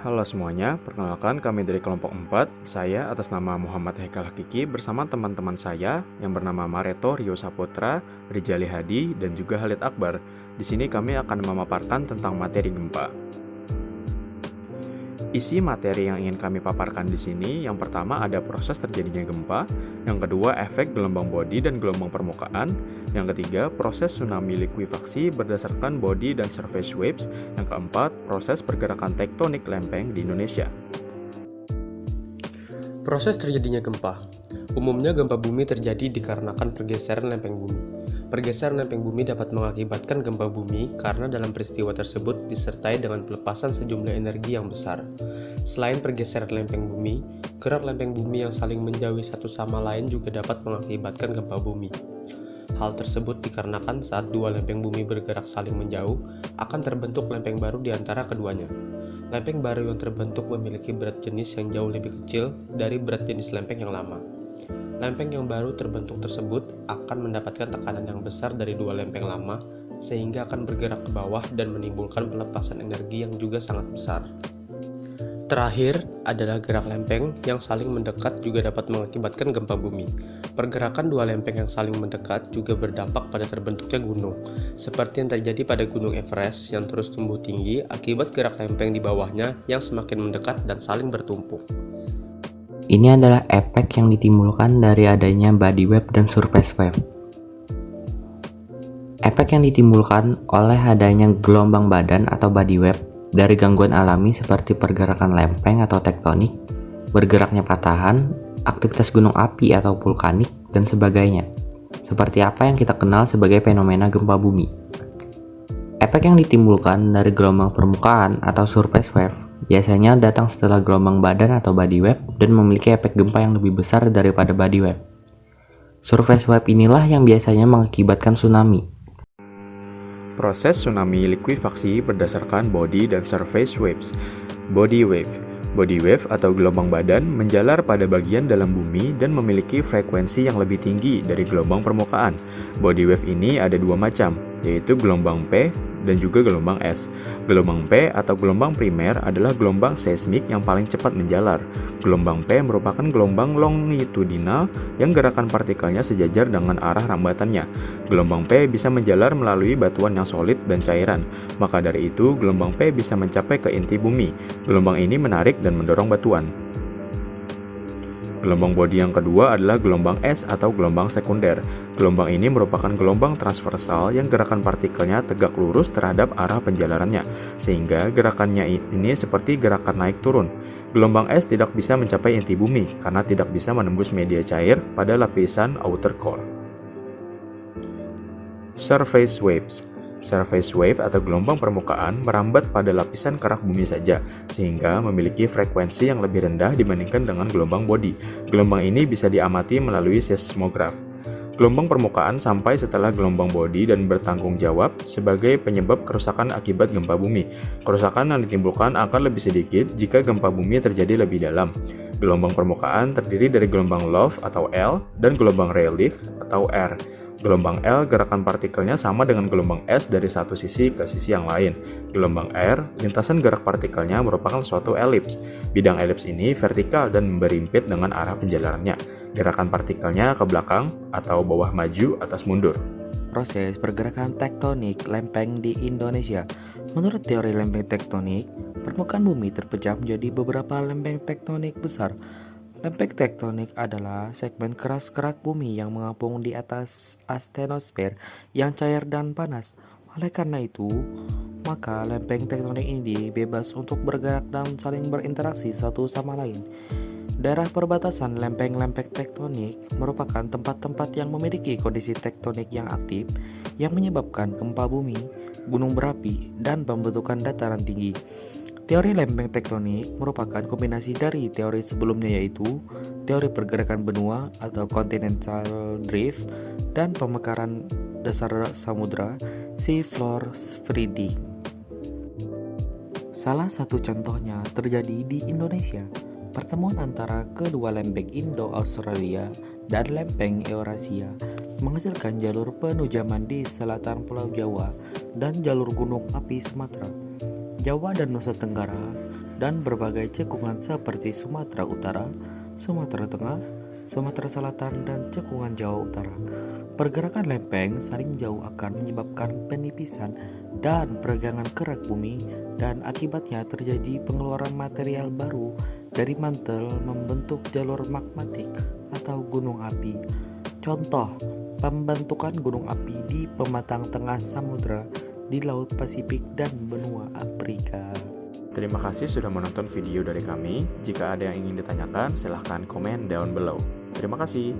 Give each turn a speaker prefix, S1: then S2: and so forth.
S1: Halo semuanya, perkenalkan kami dari kelompok 4. Saya atas nama Muhammad Haikal Hakiki bersama teman-teman saya yang bernama Mareto Rio Saputra, Rijali Hadi, dan juga Halid Akbar. Di sini kami akan memaparkan tentang materi gempa. Isi materi yang ingin kami paparkan di sini, yang pertama ada proses terjadinya gempa, yang kedua efek gelombang bodi dan gelombang permukaan, yang ketiga proses tsunami likuifaksi berdasarkan body dan surface waves, yang keempat proses pergerakan tektonik lempeng di Indonesia.
S2: Proses terjadinya gempa. Umumnya gempa bumi terjadi dikarenakan pergeseran lempeng bumi. Pergeseran lempeng bumi dapat mengakibatkan gempa bumi karena dalam peristiwa tersebut disertai dengan pelepasan sejumlah energi yang besar. Selain pergeseran lempeng bumi, gerak lempeng bumi yang saling menjauhi satu sama lain juga dapat mengakibatkan gempa bumi. Hal tersebut dikarenakan saat dua lempeng bumi bergerak saling menjauh, akan terbentuk lempeng baru di antara keduanya. Lempeng baru yang terbentuk memiliki berat jenis yang jauh lebih kecil dari berat jenis lempeng yang lama. Lempeng yang baru terbentuk tersebut akan mendapatkan tekanan yang besar dari dua lempeng lama, sehingga akan bergerak ke bawah dan menimbulkan pelepasan energi yang juga sangat besar. Terakhir adalah gerak lempeng yang saling mendekat juga dapat mengakibatkan gempa bumi. Pergerakan dua lempeng yang saling mendekat juga berdampak pada terbentuknya gunung, seperti yang terjadi pada Gunung Everest yang terus tumbuh tinggi akibat gerak lempeng di bawahnya yang semakin mendekat dan saling bertumpuk.
S3: Ini adalah efek yang ditimbulkan dari adanya body wave dan surface wave. Efek yang ditimbulkan oleh adanya gelombang badan atau body wave dari gangguan alami seperti pergerakan lempeng atau tektonik, bergeraknya patahan, aktivitas gunung api atau vulkanik, dan sebagainya. Seperti apa yang kita kenal sebagai fenomena gempa bumi. Efek yang ditimbulkan dari gelombang permukaan atau surface wave biasanya datang setelah gelombang badan atau body wave dan memiliki efek gempa yang lebih besar daripada body wave. Surface wave inilah yang biasanya mengakibatkan tsunami.
S1: Proses tsunami likuifaksi berdasarkan body dan surface waves. Body wave. Body wave atau gelombang badan menjalar pada bagian dalam bumi dan memiliki frekuensi yang lebih tinggi dari gelombang permukaan. Body wave ini ada dua macam, yaitu gelombang P dan juga gelombang S. Gelombang P atau gelombang primer adalah gelombang seismik yang paling cepat menjalar. Gelombang P merupakan gelombang longitudinal yang gerakan partikelnya sejajar dengan arah rambatannya. Gelombang P bisa menjalar melalui batuan yang solid dan cairan. Maka dari itu, gelombang P bisa mencapai ke inti bumi. Gelombang ini menarik dan mendorong batuan. Gelombang bodi yang kedua adalah gelombang S atau gelombang sekunder. Gelombang ini merupakan gelombang transversal yang gerakan partikelnya tegak lurus terhadap arah penjalarannya, sehingga gerakannya ini seperti gerakan naik turun. Gelombang S tidak bisa mencapai inti bumi karena tidak bisa menembus media cair pada lapisan outer core. Surface waves. Surface wave atau gelombang permukaan merambat pada lapisan kerak bumi saja, sehingga memiliki frekuensi yang lebih rendah dibandingkan dengan gelombang bodi. Gelombang ini bisa diamati melalui seismograf. Gelombang permukaan sampai setelah gelombang bodi dan bertanggung jawab sebagai penyebab kerusakan akibat gempa bumi. Kerusakan yang ditimbulkan akan lebih sedikit jika gempa bumi terjadi lebih dalam. Gelombang permukaan terdiri dari gelombang low atau L dan gelombang relief atau R. Gelombang L gerakan partikelnya sama dengan gelombang S dari satu sisi ke sisi yang lain. Gelombang R, lintasan gerak partikelnya merupakan suatu elips. Bidang elips ini vertikal dan berimpit dengan arah penjalarannya. Gerakan partikelnya ke belakang atau bawah maju, atas mundur.
S4: Proses pergerakan tektonik lempeng di Indonesia. Menurut teori lempeng tektonik, permukaan bumi terpecah menjadi beberapa lempeng tektonik besar. Lempeng tektonik adalah segmen keras-kerak bumi yang mengapung di atas astenosfer yang cair dan panas. Oleh karena itu, maka lempeng tektonik ini bebas untuk bergerak dan saling berinteraksi satu sama lain. Daerah perbatasan lempeng-lempeng tektonik merupakan tempat-tempat yang memiliki kondisi tektonik yang aktif yang menyebabkan gempa bumi, gunung berapi, dan pembentukan dataran tinggi. Teori lempeng tektonik merupakan kombinasi dari teori sebelumnya, yaitu teori pergerakan benua atau continental drift dan pemekaran dasar samudra sea floor spreading. Salah satu contohnya terjadi di Indonesia. Pertemuan antara kedua lempeng Indo-Australia dan lempeng Eurasia menghasilkan jalur penujaman di selatan Pulau Jawa dan jalur gunung api Sumatera, Jawa dan Nusa Tenggara dan berbagai cekungan seperti Sumatera Utara, Sumatera Tengah, Sumatera Selatan, dan cekungan Jawa Utara. Pergerakan lempeng saling jauh akan menyebabkan penipisan dan peregangan kerak bumi, dan akibatnya terjadi pengeluaran material baru dari mantel membentuk jalur magmatik atau gunung api. Contoh, pembentukan gunung api di pematang tengah samudra, di Laut Pasifik, dan benua Afrika.
S1: Terima kasih sudah menonton video dari kami. Jika ada yang ingin ditanyakan, silahkan komen down below. Terima kasih.